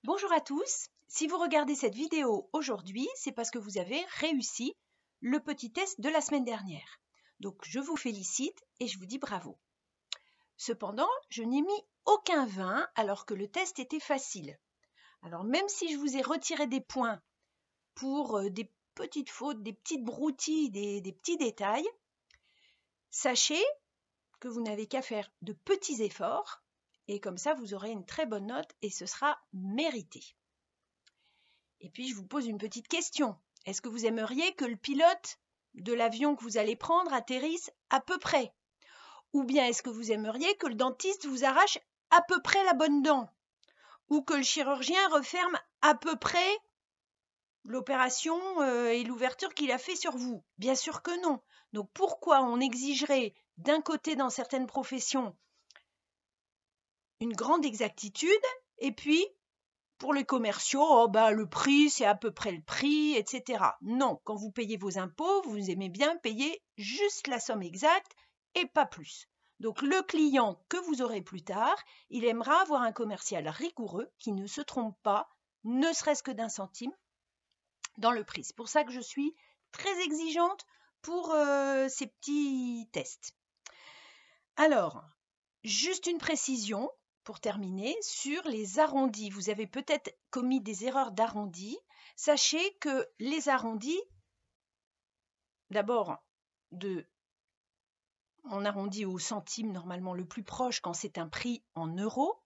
Bonjour à tous, si vous regardez cette vidéo aujourd'hui, c'est parce que vous avez réussi le petit test de la semaine dernière. Donc je vous félicite et je vous dis bravo. Cependant, je n'ai mis aucun 20 alors que le test était facile. Alors même si je vous ai retiré des points pour des petites fautes, des petites broutilles, des petits détails, sachez que vous n'avez qu'à faire de petits efforts et comme ça vous aurez une très bonne note et ce sera mérité. Et puis, je vous pose une petite question. Est-ce que vous aimeriez que le pilote de l'avion que vous allez prendre atterrisse à peu près? Ou bien est-ce que vous aimeriez que le dentiste vous arrache à peu près la bonne dent? Ou que le chirurgien referme à peu près l'opération et l'ouverture qu'il a fait sur vous? Bien sûr que non. Donc pourquoi on exigerait d'un côté dans certaines professions une grande exactitude et puis pour les commerciaux, le prix, c'est à peu près le prix, etc. Non, quand vous payez vos impôts, vous aimez bien payer juste la somme exacte et pas plus. Donc le client que vous aurez plus tard, il aimera avoir un commercial rigoureux qui ne se trompe pas, ne serait-ce que d'un centime, dans le prix. C'est pour ça que je suis très exigeante pour ces petits tests. Alors, juste une précision pour terminer sur les arrondis. Vous avez peut-être commis des erreurs d'arrondis. Sachez que les arrondis, d'abord, on arrondit au centime normalement le plus proche quand c'est un prix en euros,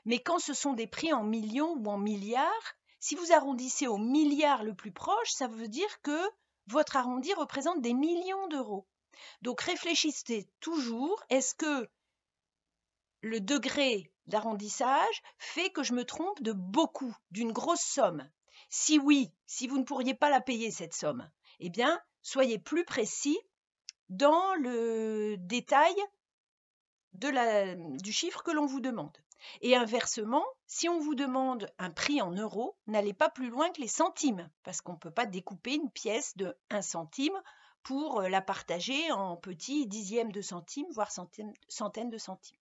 mais quand ce sont des prix en millions ou en milliards, si vous arrondissez au milliard le plus proche, ça veut dire que votre arrondi représente des millions d'euros. Donc réfléchissez toujours, est-ce que le degré d'arrondissage fait que je me trompe de beaucoup, d'une grosse somme? Si oui, si vous ne pourriez pas la payer cette somme, eh bien, soyez plus précis dans le détail du chiffre que l'on vous demande. Et inversement, si on vous demande un prix en euros, n'allez pas plus loin que les centimes, parce qu'on ne peut pas découper une pièce de 1 centime pour la partager en petits dixièmes de centimes, voire centaines de centimes.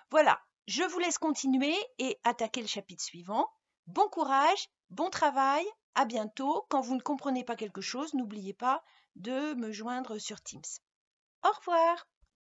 Voilà, je vous laisse continuer et attaquer le chapitre suivant. Bon courage, bon travail, à bientôt. Quand vous ne comprenez pas quelque chose, n'oubliez pas de me joindre sur Teams. Au revoir.